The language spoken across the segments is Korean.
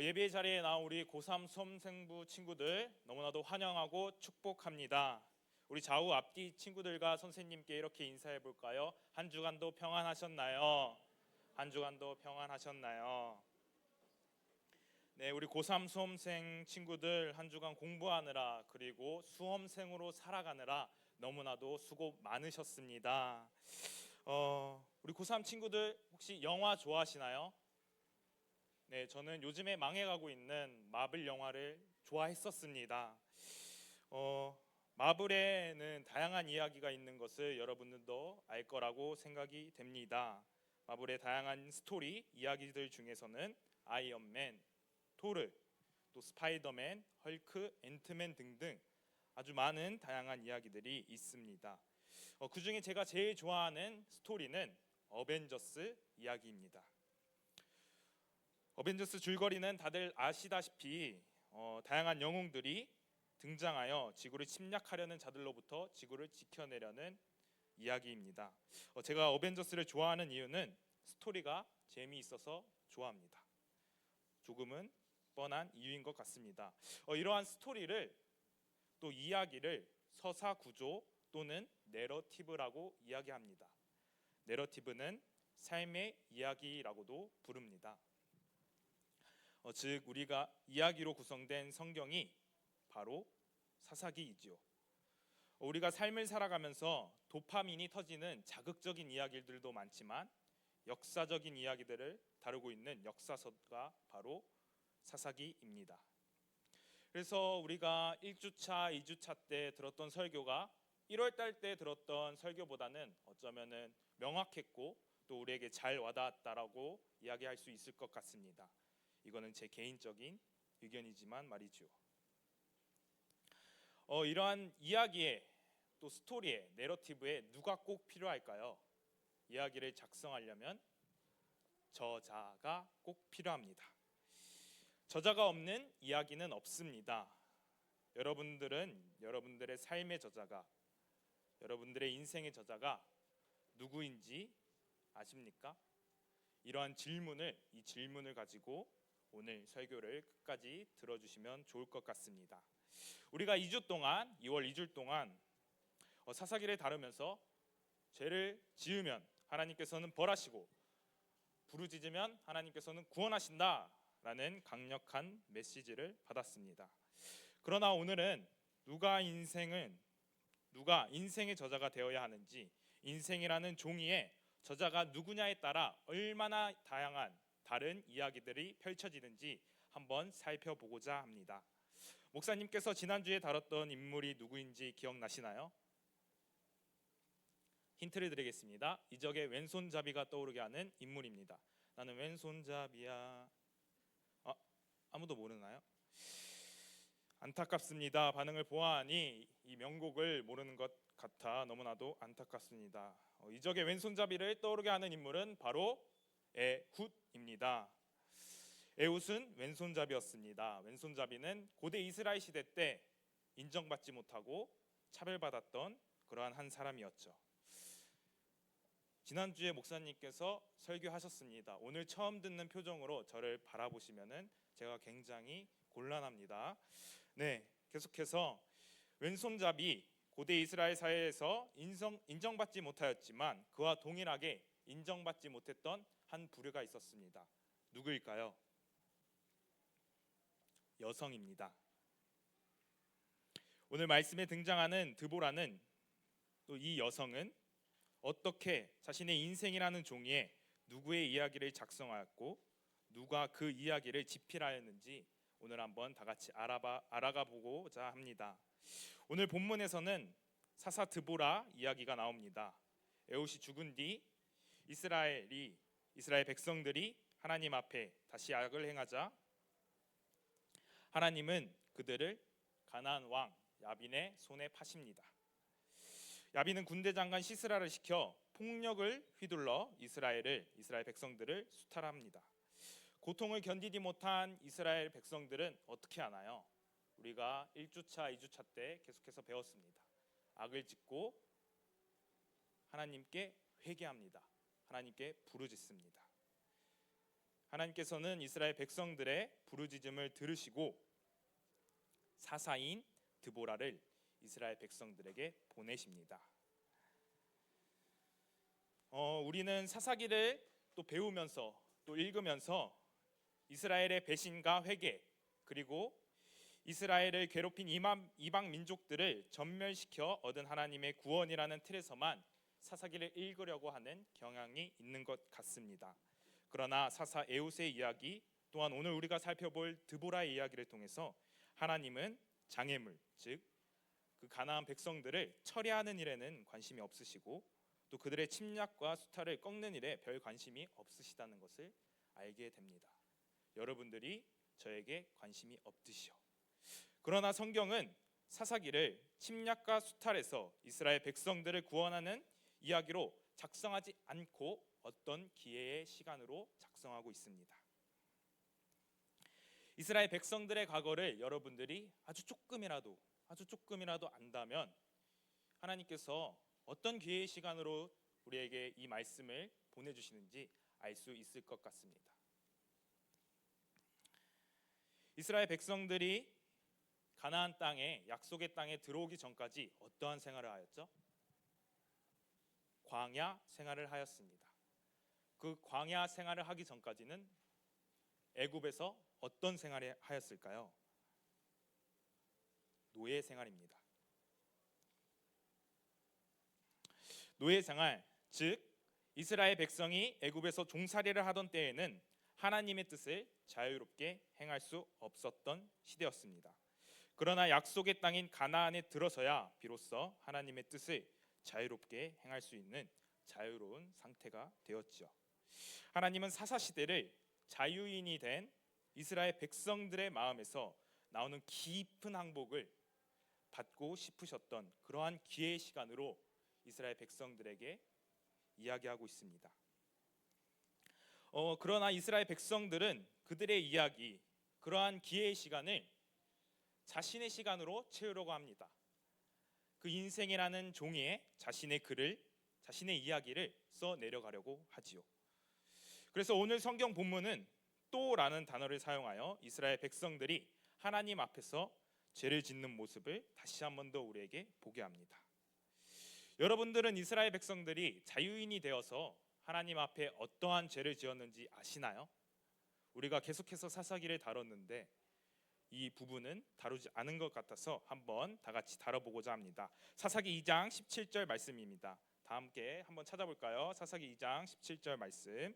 예배 자리에 나온 우리 고3 수험생부 친구들 너무나도 환영하고 축복합니다. 우리 좌우 앞뒤 친구들과 선생님께 이렇게 인사해 볼까요? 한 주간도 평안하셨나요? 한 주간도 평안하셨나요? 네, 우리 고3 수험생 친구들 한 주간 공부하느라 그리고 수험생으로 살아가느라 너무나도 수고 많으셨습니다. 우리 고3 친구들 혹시 영화 좋아하시나요? 네, 저는 요즘에 망해가고 있는 마블 영화를 좋아했었습니다. 마블에는 다양한 이야기가 있는 것을 여러분들도 알 거라고 생각이 됩니다. 마블의 다양한 스토리, 이야기들 중에서는 아이언맨, 토르, 또 스파이더맨, 헐크, 앤트맨 등등 아주 많은 다양한 이야기들이 있습니다. 그 중에 제가 제일 좋아하는 스토리는 어벤져스 이야기입니다. 어벤져스 줄거리는 다들 아시다시피 다양한 영웅들이 등장하여 지구를 침략하려는 자들로부터 지구를 지켜내려는 이야기입니다. 제가 어벤져스를 좋아하는 이유는 스토리가 재미있어서 좋아합니다. 조금은 뻔한 이유인 것 같습니다. 이러한 스토리를 또 이야기를 서사 구조 또는 내러티브라고 이야기합니다. 내러티브는 삶의 이야기라고도 부릅니다. 즉 우리가 이야기로 구성된 성경이 바로 사사기이지요. 우리가 삶을 살아가면서 도파민이 터지는 자극적인 이야기들도 많지만 역사적인 이야기들을 다루고 있는 역사서가 바로 사사기입니다. 그래서 우리가 1주차, 2주차 때 들었던 설교가 1월 달 때 들었던 설교보다는 어쩌면은 명확했고 또 우리에게 잘 와닿았다라고 이야기할 수 있을 것 같습니다. 이거는 제 개인적인 의견이지만 말이죠. 이러한 이야기에 또 스토리에 내러티브에 누가 꼭 필요할까요? 이야기를 작성하려면 저자가 꼭 필요합니다. 저자가 없는 이야기는 없습니다. 여러분들은 여러분들의 삶의 저자가, 여러분들의 인생의 저자가 누구인지 아십니까? 이러한 이 질문을 가지고 오늘 설교를 끝까지 들어주시면 좋을 것 같습니다. 우리가 2주 동안 2월 2주 동안 사사기를 다루면서 죄를 지으면 하나님께서는 벌하시고 부르짖으면 하나님께서는 구원하신다라는 강력한 메시지를 받았습니다. 그러나 오늘은 누가 인생의 저자가 되어야 하는지, 인생이라는 종이에 저자가 누구냐에 따라 얼마나 다양한 다른 이야기들이 펼쳐지는지 한번 살펴보고자 합니다. 목사님께서 지난주에 다뤘던 인물이 누구인지 기억나시나요? 힌트를 드리겠습니다. 이적의 왼손잡이가 떠오르게 하는 인물입니다. 나는 왼손잡이야. 아무도 모르나요? 안타깝습니다. 반응을 보아하니 이 명곡을 모르는 것 같아 너무나도 안타깝습니다. 이적의 왼손잡이를 떠오르게 하는 인물은 바로 에훗입니다. 에훗은 왼손잡이였습니다. 왼손잡이는 고대 이스라엘 시대 때 인정받지 못하고 차별받았던 그러한 한 사람이었죠. 지난주에 목사님께서 설교하셨습니다. 오늘 처음 듣는 표정으로 저를 바라보시면은 제가 굉장히 곤란합니다. 네, 계속해서 왼손잡이 고대 이스라엘 사회에서 인정받지 못하였지만 그와 동일하게 인정받지 못했던 한 부류가 있었습니다. 누구일까요? 여성입니다. 오늘 말씀에 등장하는 드보라는 또 이 여성은 어떻게 자신의 인생이라는 종이에 누구의 이야기를 작성하였고 누가 그 이야기를 집필하였는지 오늘 한번 다 같이 알아가 보고자 합니다. 오늘 본문에서는 사사 드보라 이야기가 나옵니다. 에훗이 죽은 뒤 이스라엘 백성들이 하나님 앞에 다시 악을 행하자 하나님은 그들을 가나안 왕 야빈의 손에 파십니다. 야빈은 군대 장관 시스라를 시켜 폭력을 휘둘러 이스라엘 백성들을 수탈합니다. 고통을 견디지 못한 이스라엘 백성들은 어떻게 하나요? 우리가 1주차, 2주차 때 계속해서 배웠습니다. 악을 짓고 하나님께 회개합니다. 하나님께 부르짖습니다. 하나님께서는 이스라엘 백성들의 부르짖음을 들으시고 사사인 드보라를 이스라엘 백성들에게 보내십니다. 우리는 사사기를 또 배우면서 또 읽으면서 이스라엘의 배신과 회개, 그리고 이스라엘을 괴롭힌 이방 민족들을 전멸시켜 얻은 하나님의 구원이라는 틀에서만 사사기를 읽으려고 하는 경향이 있는 것 같습니다. 그러나 사사 에훗의 이야기, 또한 오늘 우리가 살펴볼 드보라의 이야기를 통해서 하나님은 장애물, 즉 그 가나안 백성들을 처리하는 일에는 관심이 없으시고 또 그들의 침략과 수탈을 꺾는 일에 별 관심이 없으시다는 것을 알게 됩니다. 여러분들이 저에게 관심이 없듯이요. 그러나 성경은 사사기를 침략과 수탈에서 이스라엘 백성들을 구원하는 이야기로 작성하지 않고 어떤 기회의 시간으로 작성하고 있습니다. 이스라엘 백성들의 과거를 여러분들이 아주 조금이라도 안다면 하나님께서 어떤 기회의 시간으로 우리에게 이 말씀을 보내주시는지 알 수 있을 것 같습니다. 이스라엘 백성들이 가나안 땅에, 약속의 땅에 들어오기 전까지 어떠한 생활을 하였죠? 광야 생활을 하였습니다. 그 광야 생활을 하기 전까지는 애굽에서 어떤 생활을 하였을까요? 노예 생활입니다. 노예 생활, 즉 이스라엘 백성이 애굽에서 종살이를 하던 때에는 하나님의 뜻을 자유롭게 행할 수 없었던 시대였습니다. 그러나 약속의 땅인 가나안에 들어서야 비로소 하나님의 뜻을 자유롭게 행할 수 있는 자유로운 상태가 되었죠. 하나님은 사사 시대를 자유인이 된 이스라엘 백성들의 마음에서 나오는 깊은 항복을 받고 싶으셨던 그러한 기회의 시간으로 이스라엘 백성들에게 이야기하고 있습니다. 그러나 이스라엘 백성들은 그들의 이야기, 그러한 기회의 시간을 자신의 시간으로 채우려고 합니다. 그 인생이라는 종이에 자신의 글을, 자신의 이야기를 써 내려가려고 하지요. 그래서 오늘 성경 본문은 또라는 단어를 사용하여 이스라엘 백성들이 하나님 앞에서 죄를 짓는 모습을 다시 한 번 더 우리에게 보게 합니다. 여러분들은 이스라엘 백성들이 자유인이 되어서 하나님 앞에 어떠한 죄를 지었는지 아시나요? 우리가 계속해서 사사기를 다뤘는데 이 부분은 다루지 않은 것 같아서 한번 다 같이 다뤄보고자 합니다. 사사기 2장 17절 말씀입니다. 다 함께 한번 찾아볼까요? 사사기 2장 17절 말씀.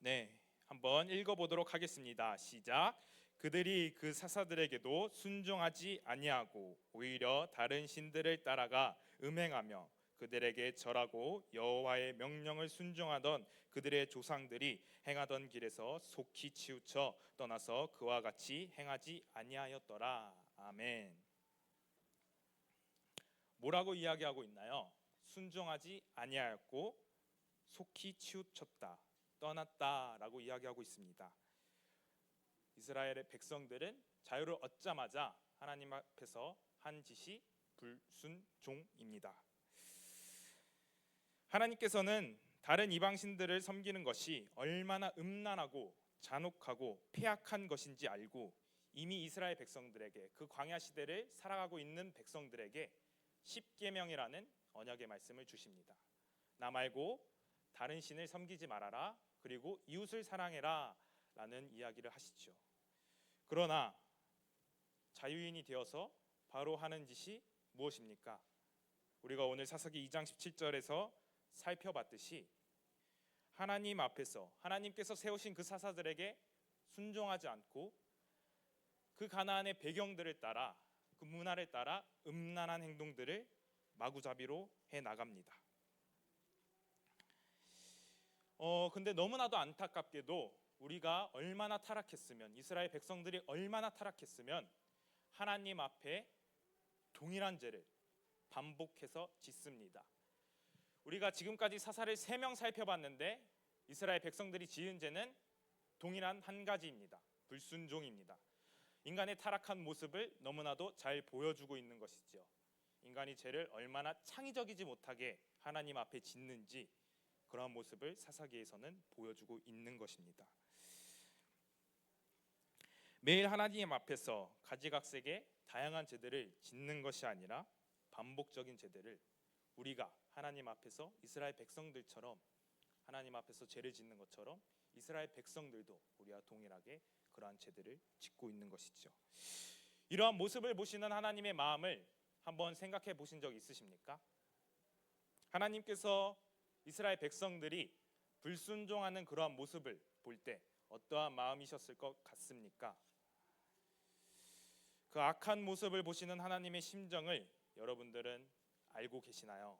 네, 한번 읽어보도록 하겠습니다. 시작. 그들이 그 사사들에게도 순종하지 아니하고 오히려 다른 신들을 따라가 음행하며 그들에게 절하고 여호와의 명령을 순종하던 그들의 조상들이 행하던 길에서 속히 치우쳐 떠나서 그와 같이 행하지 아니하였더라. 아멘. 뭐라고 이야기하고 있나요? 순종하지 아니하였고 속히 치우쳤다, 떠났다라고 이야기하고 있습니다. 이스라엘의 백성들은 자유를 얻자마자 하나님 앞에서 한 짓이 불순종입니다. 하나님께서는 다른 이방신들을 섬기는 것이 얼마나 음란하고 잔혹하고 폐악한 것인지 알고 이미 이스라엘 백성들에게, 그 광야 시대를 살아가고 있는 백성들에게 십계명이라는 언약의 말씀을 주십니다. 나 말고 다른 신을 섬기지 말아라, 그리고 이웃을 사랑해라 라는 이야기를 하시죠. 그러나 자유인이 되어서 바로 하는 짓이 무엇입니까? 우리가 오늘 사사기 2장 17절에서 살펴봤듯이 하나님 앞에서 하나님께서 세우신 그 사사들에게 순종하지 않고 그 가나안의 배경들을 따라, 그 문화를 따라 음란한 행동들을 마구잡이로 해 나갑니다. 근데 너무나도 안타깝게도 우리가 얼마나 타락했으면, 이스라엘 백성들이 얼마나 타락했으면 하나님 앞에 동일한 죄를 반복해서 짓습니다. 우리가 지금까지 사사를 3명 살펴봤는데 이스라엘 백성들이 지은 죄는 동일한 한 가지입니다. 불순종입니다. 인간의 타락한 모습을 너무나도 잘 보여주고 있는 것이죠. 인간이 죄를 얼마나 창의적이지 못하게 하나님 앞에 짓는지 그러한 모습을 사사기에서는 보여주고 있는 것입니다. 매일 하나님 앞에서 가지각색의 다양한 제들을 짓는 것이 아니라 반복적인 제들을 우리가 하나님 앞에서 이스라엘 백성들처럼 하나님 앞에서 죄를 짓는 것처럼 이스라엘 백성들도 우리와 동일하게 그러한 제들을 짓고 있는 것이죠. 이러한 모습을 보시는 하나님의 마음을 한번 생각해 보신 적 있으십니까? 하나님께서 이스라엘 백성들이 불순종하는 그러한 모습을 볼 때 어떠한 마음이셨을 것 같습니까? 그 악한 모습을 보시는 하나님의 심정을 여러분들은 알고 계시나요?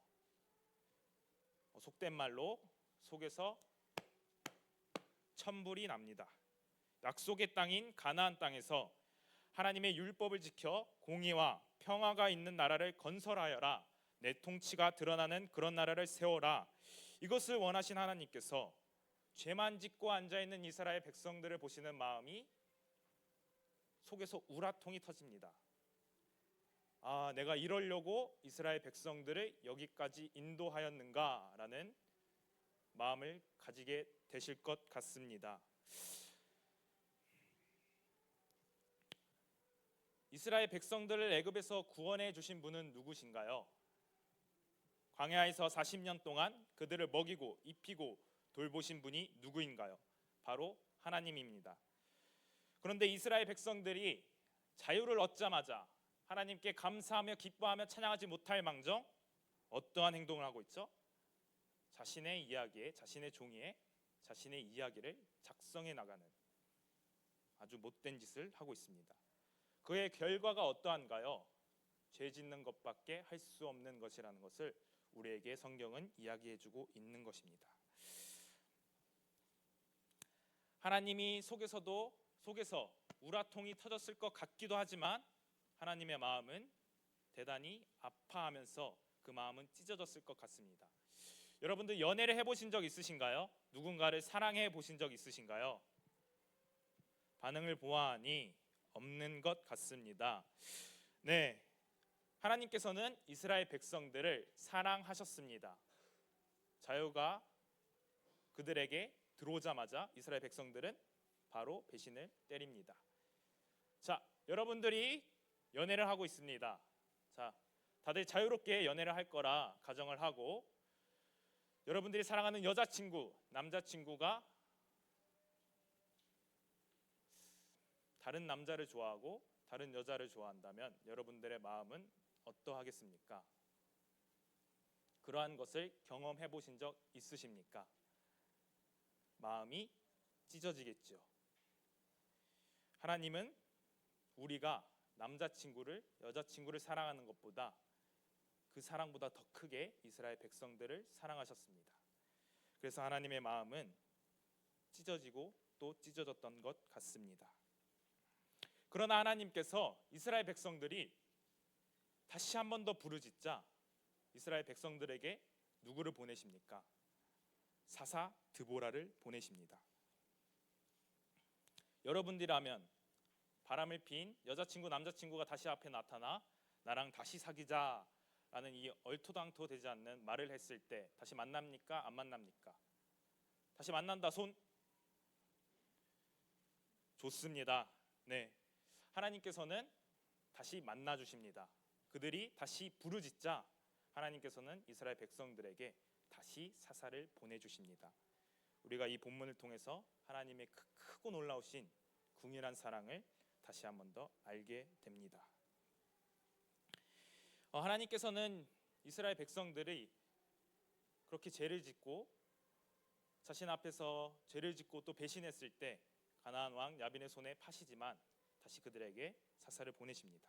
속된 말로 속에서 천불이 납니다. 약속의 땅인 가나안 땅에서 하나님의 율법을 지켜 공의와 평화가 있는 나라를 건설하여라. 내 통치가 드러나는 그런 나라를 세워라. 이것을 원하신 하나님께서 죄만 짓고 앉아있는 이스라엘 백성들을 보시는 마음이 속에서 우라통이 터집니다. 내가 이러려고 이스라엘 백성들을 여기까지 인도하였는가라는 마음을 가지게 되실 것 같습니다. 이스라엘 백성들을 애굽에서 구원해 주신 분은 누구신가요? 광야에서 40년 동안 그들을 먹이고 입히고 돌보신 분이 누구인가요? 바로 하나님입니다. 그런데 이스라엘 백성들이 자유를 얻자마자 하나님께 감사하며 기뻐하며 찬양하지 못할 망정 어떠한 행동을 하고 있죠? 자신의 이야기에, 자신의 종이에 자신의 이야기를 작성해 나가는 아주 못된 짓을 하고 있습니다. 그의 결과가 어떠한가요? 죄 짓는 것밖에 할 수 없는 것이라는 것을 우리에게 성경은 이야기해주고 있는 것입니다. 하나님이 속에서 우라통이 터졌을 것 같기도 하지만 하나님의 마음은 대단히 아파하면서 그 마음은 찢어졌을 것 같습니다. 여러분들 연애를 해보신 적 있으신가요? 누군가를 사랑해 보신 적 있으신가요? 반응을 보아하니 없는 것 같습니다. 네, 하나님께서는 이스라엘 백성들을 사랑하셨습니다. 자유가 그들에게 들어오자마자 이스라엘 백성들은 바로 배신을 때립니다. 자, 여러분들이 연애를 하고 있습니다. 자, 다들 자유롭게 연애를 할 거라 가정을 하고 여러분들이 사랑하는 여자친구, 남자친구가 다른 남자를 좋아하고 다른 여자를 좋아한다면 여러분들의 마음은 어떠하겠습니까? 그러한 것을 경험해 보신 적 있으십니까? 마음이 찢어지겠죠. 하나님은 우리가 남자친구를 여자친구를 사랑하는 것보다 그 사랑보다 더 크게 이스라엘 백성들을 사랑하셨습니다. 그래서 하나님의 마음은 찢어지고 또 찢어졌던 것 같습니다. 그러나 하나님께서 이스라엘 백성들이 다시 한 번 더 부르짖자 이스라엘 백성들에게 누구를 보내십니까? 사사 드보라를 보내십니다. 여러분들이라면 바람을 핀 여자친구 남자친구가 다시 앞에 나타나 나랑 다시 사귀자라는 이 얼토당토 되지 않는 말을 했을 때 다시 만납니까? 안 만납니까? 다시 만난다 손? 좋습니다. 네, 하나님께서는 다시 만나 주십니다. 그들이 다시 부르짖자 하나님께서는 이스라엘 백성들에게 다시 사사를 보내주십니다. 우리가 이 본문을 통해서 하나님의 크고 놀라우신 궁일한 사랑을 다시 한 번 더 알게 됩니다. 하나님께서는 이스라엘 백성들이 그렇게 죄를 짓고 자신 앞에서 죄를 짓고 또 배신했을 때 가나안 왕 야빈의 손에 파시지만 다시 그들에게 사사를 보내십니다.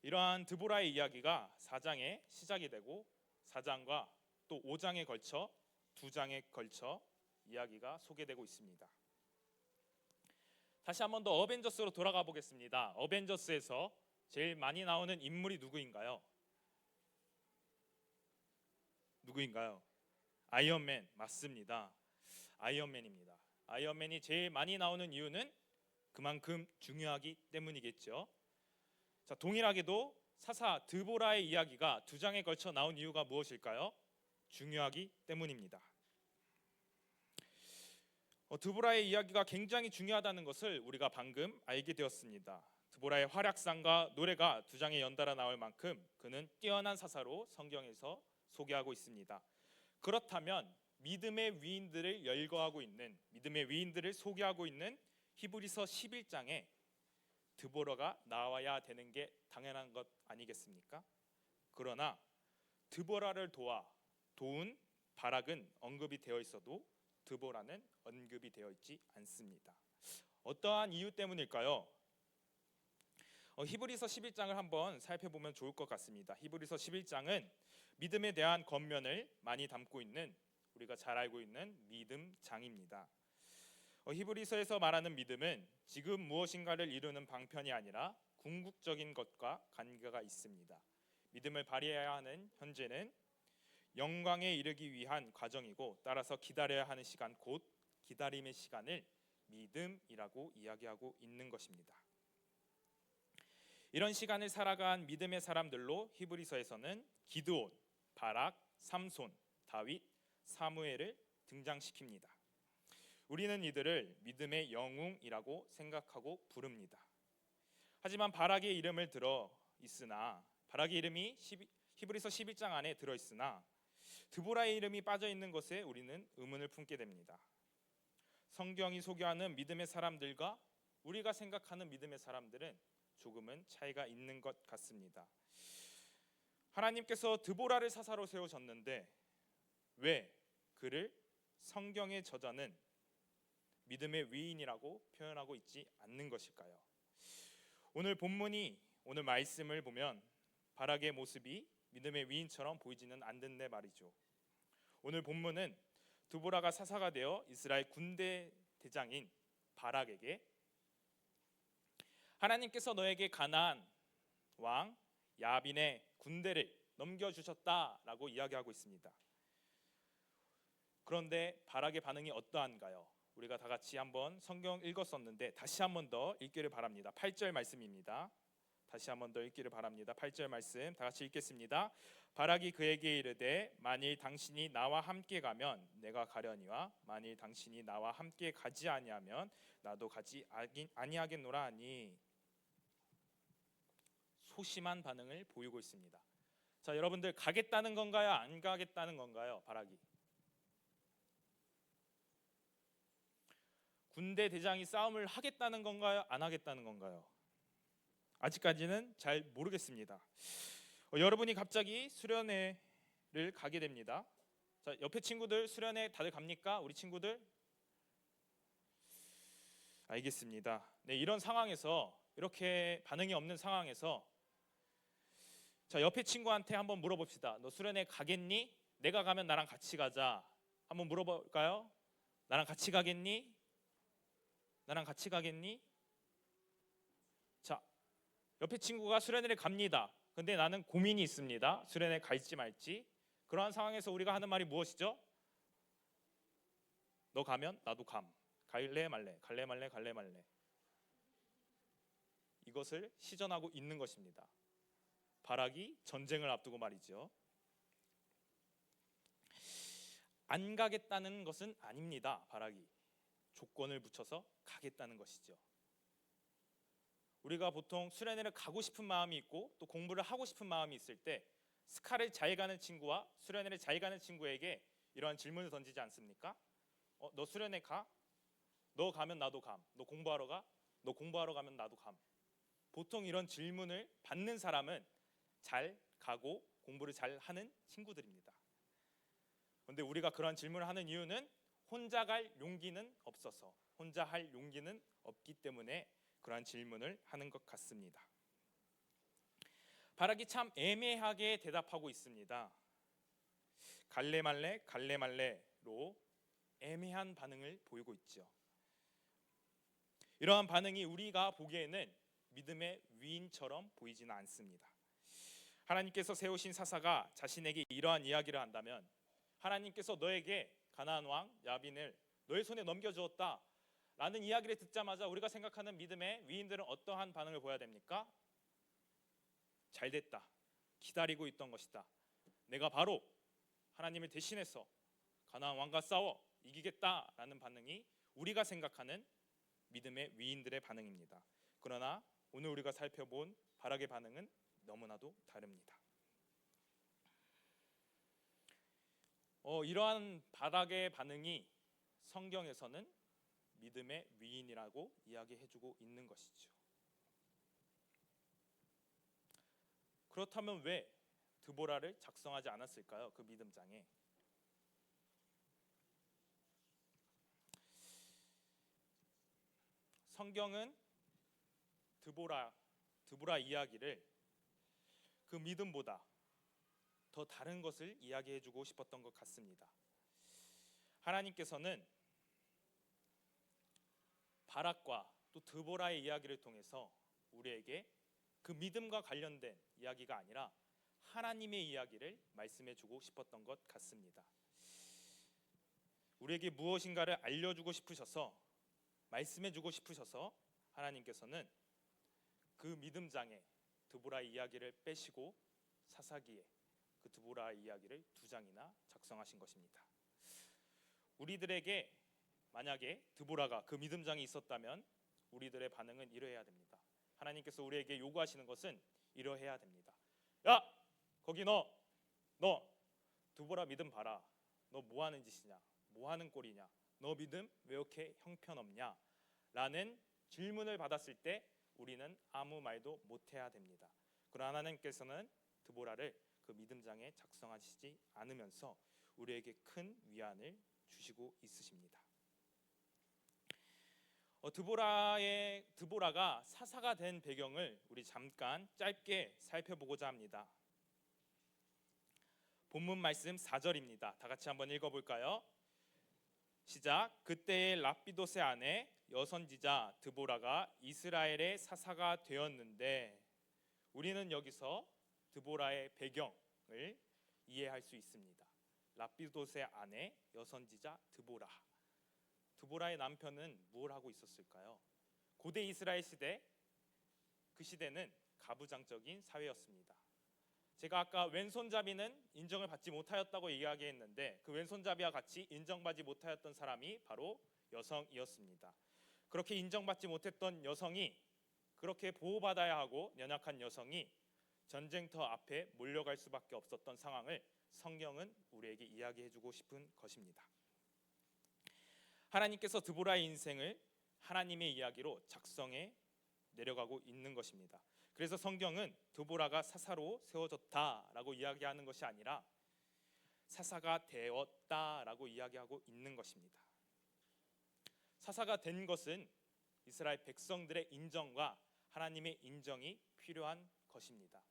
이러한 드보라의 이야기가 4장에 시작이 되고 4장과 또 5장에 걸쳐 2장에 걸쳐 이야기가 소개되고 있습니다. 다시 한 번 더 어벤져스로 돌아가 보겠습니다. 어벤져스에서 제일 많이 나오는 인물이 누구인가요? 아이언맨 맞습니다. 아이언맨입니다. 아이언맨이 제일 많이 나오는 이유는 그만큼 중요하기 때문이겠죠. 자, 동일하게도 사사 드보라의 이야기가 2장에 걸쳐 나온 이유가 무엇일까요? 중요하기 때문입니다. 드보라의 이야기가 굉장히 중요하다는 것을 우리가 방금 알게 되었습니다. 드보라의 활약상과 노래가 두 장에 연달아 나올 만큼 그는 뛰어난 사사로 성경에서 소개하고 있습니다. 그렇다면 믿음의 위인들을 열거하고 있는, 믿음의 위인들을 소개하고 있는 히브리서 11장에 드보라가 나와야 되는 게 당연한 것 아니겠습니까? 그러나 드보라를 도운 바락은 언급이 되어 있어도 드보라는 언급이 되어 있지 않습니다. 어떠한 이유 때문일까요? 히브리서 11장을 한번 살펴보면 좋을 것 같습니다. 히브리서 11장은 믿음에 대한 겉면을 많이 담고 있는, 우리가 잘 알고 있는 믿음장입니다. 히브리서에서 말하는 믿음은 지금 무엇인가를 이루는 방편이 아니라 궁극적인 것과 관계가 있습니다. 믿음을 발휘해야 하는 현재는 영광에 이르기 위한 과정이고, 따라서 기다려야 하는 시간, 곧 기다림의 시간을 믿음이라고 이야기하고 있는 것입니다. 이런 시간을 살아간 믿음의 사람들로 히브리서에서는 기드온, 바락, 삼손, 다윗, 사무엘을 등장시킵니다. 우리는 이들을 믿음의 영웅이라고 생각하고 부릅니다. 하지만 바락의 이름을 바락의 이름이 히브리서 11장 안에 들어있으나 드보라의 이름이 빠져 있는 것에 우리는 의문을 품게 됩니다. 성경이 소개하는 믿음의 사람들과 우리가 생각하는 믿음의 사람들은 조금은 차이가 있는 것 같습니다. 하나님께서 드보라를 사사로 세우셨는데 왜 그를 성경의 저자는 믿음의 위인이라고 표현하고 있지 않는 것일까요? 오늘 말씀을 보면 바락의 모습이 믿음의 위인처럼 보이지는 않는데 말이죠. 오늘 본문은 드보라가 사사가 되어 이스라엘 군대 대장인 바락에게 하나님께서 너에게 가나안 왕 야빈의 군대를 넘겨주셨다라고 이야기하고 있습니다. 그런데 바락의 반응이 어떠한가요? 우리가 다 같이 한번 성경 읽었었는데 다시 한번 더 읽기를 바랍니다. 8절 말씀입니다. 다시 한번 더 읽기를 바랍니다. 8절 말씀 다 같이 읽겠습니다. 바락이 그에게 이르되 만일 당신이 나와 함께 가면 내가 가려니와 만일 당신이 나와 함께 가지 아니하면 나도 가지 아니하겠노라 하니 소심한 반응을 보이고 있습니다. 자, 여러분들 가겠다는 건가요? 안 가겠다는 건가요? 바락이 군대 대장이 싸움을 하겠다는 건가요? 안 하겠다는 건가요? 아직까지는 잘 모르겠습니다. 여러분이 갑자기 수련회를 가게 됩니다. 자, 옆에 친구들 수련회 다들 갑니까? 우리 친구들? 알겠습니다. 네, 이런 상황에서 이렇게 반응이 없는 상황에서 자, 옆에 친구한테 한번 물어봅시다. 너 수련회 가겠니? 내가 가면 나랑 같이 가자. 한번 물어볼까요? 나랑 같이 가겠니? 나랑 같이 가겠니? 자, 옆에 친구가 수련회를 갑니다. 근데 나는 고민이 있습니다. 수련회 갈지 말지. 그러한 상황에서 우리가 하는 말이 무엇이죠? 너 가면 나도 감. 갈래 말래. 갈래 말래. 갈래 말래. 이것을 시전하고 있는 것입니다. 바락이 전쟁을 앞두고 말이죠. 안 가겠다는 것은 아닙니다. 바락이 조건을 붙여서 가겠다는 것이죠. 우리가 보통 수련회를 가고 싶은 마음이 있고 또 공부를 하고 싶은 마음이 있을 때 스카를 잘 가는 친구와 수련회를 잘 가는 친구에게 이러한 질문을 던지지 않습니까? 너 수련회 가? 너 가면 나도 감. 너 공부하러 가? 너 공부하러 가면 나도 감. 보통 이런 질문을 받는 사람은 잘 가고 공부를 잘 하는 친구들입니다. 그런데 우리가 그런 질문을 하는 이유는 혼자 갈 용기는 없어서, 혼자 할 용기는 없기 때문에 그러한 질문을 하는 것 같습니다. 바락이 참 애매하게 대답하고 있습니다. 갈래 말래 갈래 말래로 애매한 반응을 보이고 있죠. 이러한 반응이 우리가 보기에는 믿음의 위인처럼 보이지는 않습니다. 하나님께서 세우신 사사가 자신에게 이러한 이야기를 한다면 하나님께서 너에게 가나안 왕 야빈을 너의 손에 넘겨주었다 라는 이야기를 듣자마자 우리가 생각하는 믿음의 위인들은 어떠한 반응을 보여야 됩니까? 잘됐다. 기다리고 있던 것이다. 내가 바로 하나님을 대신해서 가나안 왕과 싸워 이기겠다라는 반응이 우리가 생각하는 믿음의 위인들의 반응입니다. 그러나 오늘 우리가 살펴본 바락의 반응은 너무나도 다릅니다. 이러한 바락의 반응이 성경에서는 믿음의 위인이라고 이야기해주고 있는 것이죠. 그렇다면 왜 드보라를 작성하지 않았을까요? 그 믿음장에. 성경은 드보라 이야기를 그 믿음보다 더 다른 것을 이야기해주고 싶었던 것 같습니다. 하나님께서는 바락과 또 드보라의 이야기를 통해서 우리에게 그 믿음과 관련된 이야기가 아니라 하나님의 이야기를 말씀해주고 싶었던 것 같습니다. 우리에게 무엇인가를 알려주고 싶으셔서, 말씀해주고 싶으셔서 하나님께서는 그 믿음장에 드보라 이야기를 빼시고 사사기에 그 드보라 이야기를 2장이나 작성하신 것입니다. 우리들에게 만약에 드보라가 그 믿음장이 있었다면 우리들의 반응은 이러해야 됩니다. 하나님께서 우리에게 요구하시는 것은 이러해야 됩니다. 야, 거기 너 드보라 믿음 봐라. 너 뭐 하는 짓이냐? 뭐 하는 꼴이냐? 너 믿음 왜 이렇게 형편없냐? 라는 질문을 받았을 때 우리는 아무 말도 못해야 됩니다. 그러나 하나님께서는 드보라를 그 믿음장에 작성하시지 않으면서 우리에게 큰 위안을 주시고 있으십니다. 드보라가 사사가 된 배경을 우리 잠깐 짧게 살펴보고자 합니다. 본문 말씀 4절입니다. 다 같이 한번 읽어볼까요? 시작. 그때의 랍비도세 아내 여선지자 드보라가 이스라엘의 사사가 되었는데, 우리는 여기서 드보라의 배경을 이해할 수 있습니다. 랍비도세 아내 여선지자 드보라의 남편은 뭘 하고 있었을까요? 고대 이스라엘 시대, 그 시대는 가부장적인 사회였습니다. 제가 아까 왼손잡이는 인정을 받지 못하였다고 이야기했는데 그 왼손잡이와 같이 인정받지 못하였던 사람이 바로 여성이었습니다. 그렇게 인정받지 못했던 여성이, 그렇게 보호받아야 하고 연약한 여성이 전쟁터 앞에 몰려갈 수밖에 없었던 상황을 성경은 우리에게 이야기해주고 싶은 것입니다. 하나님께서 드보라의 인생을 하나님의 이야기로 작성해 내려가고 있는 것입니다. 그래서 성경은 드보라가 사사로 세워졌다라고 이야기하는 것이 아니라 사사가 되었다라고 이야기하고 있는 것입니다. 사사가 된 것은 이스라엘 백성들의 인정과 하나님의 인정이 필요한 것입니다.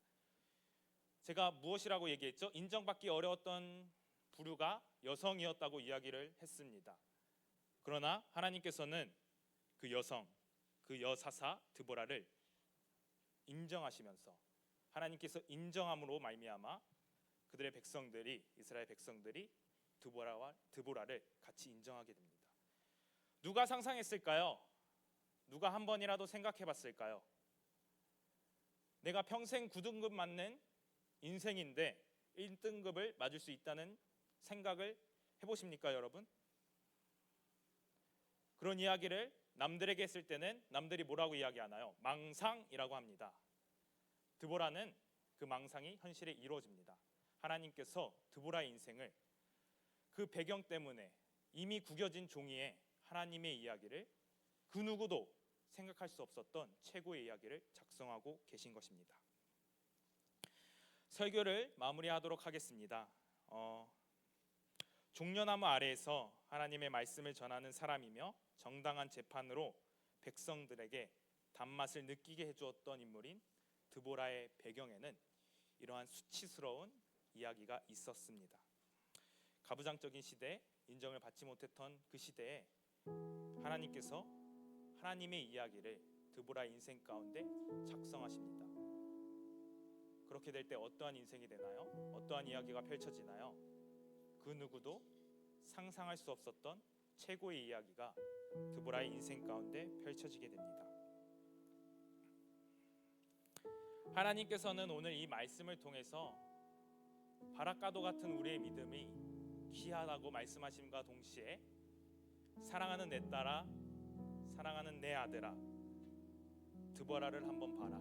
제가 무엇이라고 얘기했죠? 인정받기 어려웠던 부류가 여성이었다고 이야기를 했습니다. 그러나 하나님께서는 그 여성, 그 여사사 드보라를 인정하시면서 하나님께서 인정함으로 말미암아 그들의 백성들이, 이스라엘 백성들이 드보라를 같이 인정하게 됩니다. 누가 상상했을까요? 누가 한 번이라도 생각해봤을까요? 내가 평생 9등급 맞는 인생인데 1등급을 맞을 수 있다는 생각을 해보십니까, 여러분? 그런 이야기를 남들에게 했을 때는 남들이 뭐라고 이야기하나요? 망상이라고 합니다. 드보라는 그 망상이 현실에 이루어집니다. 하나님께서 드보라의 인생을 그 배경 때문에 이미 구겨진 종이에 하나님의 이야기를, 그 누구도 생각할 수 없었던 최고의 이야기를 작성하고 계신 것입니다. 설교를 마무리하도록 하겠습니다. 종려나무 아래에서 하나님의 말씀을 전하는 사람이며 정당한 재판으로 백성들에게 단맛을 느끼게 해주었던 인물인 드보라의 배경에는 이러한 수치스러운 이야기가 있었습니다. 가부장적인 시대, 인정을 받지 못했던 그 시대에 하나님께서 하나님의 이야기를 드보라의 인생 가운데 작성하십니다. 그렇게 될 때 어떠한 인생이 되나요? 어떠한 이야기가 펼쳐지나요? 그 누구도 상상할 수 없었던 최고의 이야기가 드보라의 인생 가운데 펼쳐지게 됩니다. 하나님께서는 오늘 이 말씀을 통해서 바라까도 같은 우리의 믿음이 귀하다고 말씀하심과 동시에 사랑하는 내 딸아, 사랑하는 내 아들아, 드보라를 한번 봐라.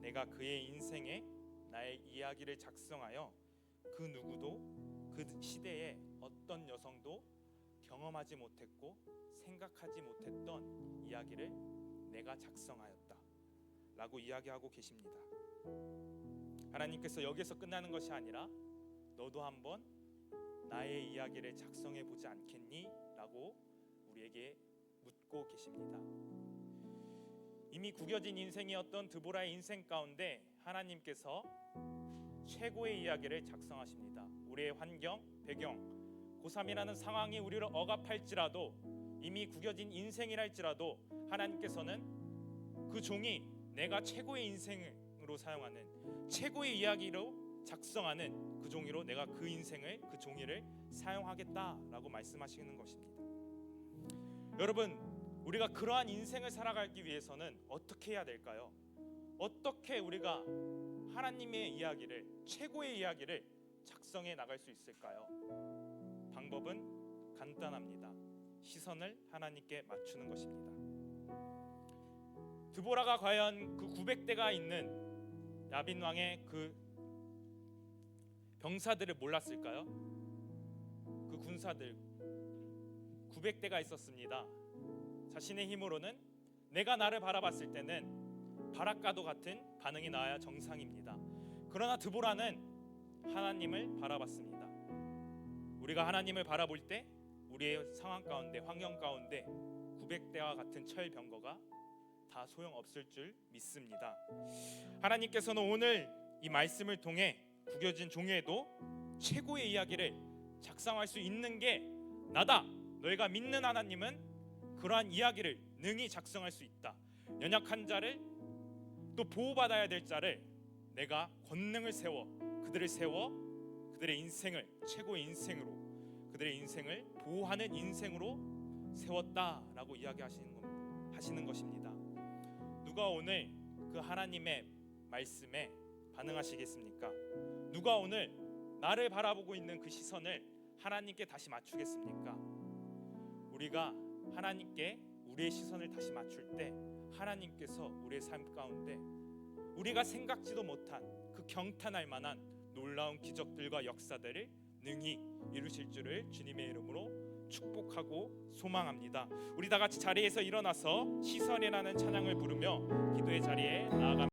내가 그의 인생에 나의 이야기를 작성하여 그 누구도 그 시대에 어떤 여성도 경험하지 못했고 생각하지 못했던 이야기를 내가 작성하였다 라고 이야기하고 계십니다. 하나님께서 여기서 끝나는 것이 아니라 너도 한번 나의 이야기를 작성해 보지 않겠니? 라고 우리에게 묻고 계십니다. 이미 구겨진 인생이었던 드보라의 인생 가운데 하나님께서 최고의 이야기를 작성하십니다. 우리의 환경, 배경, 고3이라는 상황이 우리를 억압할지라도, 이미 구겨진 인생이랄지라도 하나님께서는 그 종이 내가 최고의 인생으로 사용하는, 최고의 이야기로 작성하는 그 종이로 내가 그 인생을, 그 종이를 사용하겠다라고 말씀하시는 것입니다. 여러분, 우리가 그러한 인생을 살아가기 위해서는 어떻게 해야 될까요? 어떻게 우리가 하나님의 이야기를, 최고의 이야기를 작성해 나갈 수 있을까요? 방법은 간단합니다. 시선을 하나님께 맞추는 것입니다. 드보라가 과연 그 900대가 있는 야빈 왕의 그 병사들을 몰랐을까요? 그 군사들 900대가 있었습니다. 자신의 힘으로는, 내가 나를 바라봤을 때는 바라까도 같은 반응이 나와야 정상입니다. 그러나 드보라는 하나님을 바라봤습니다. 우리가 하나님을 바라볼 때 우리의 상황 가운데, 환경 가운데 900대와 같은 철병거가 다 소용없을 줄 믿습니다. 하나님께서는 오늘 이 말씀을 통해 구겨진 종에도 최고의 이야기를 작성할 수 있는 게 나다. 너희가 믿는 하나님은 그러한 이야기를 능히 작성할 수 있다. 연약한 자를, 또 보호받아야 될 자를 내가 권능을 세워, 그들을 세워 그들의 인생을 최고의 인생으로, 그들의 인생을 보호하는 인생으로 세웠다라고 이야기하시는 것입니다. 누가 오늘 그 하나님의 말씀에 반응하시겠습니까? 누가 오늘 나를 바라보고 있는 그 시선을 하나님께 다시 맞추겠습니까? 우리가 하나님께 우리의 시선을 다시 맞출 때 하나님께서 우리의 삶 가운데 우리가 생각지도 못한 그 경탄할 만한 놀라운 기적들과 역사들을 능히 이루실 줄을 주님의 이름으로 축복하고 소망합니다. 우리 다 같이 자리에서 일어나서 시선이라는 찬양을 부르며 기도의 자리에 나아갑니다.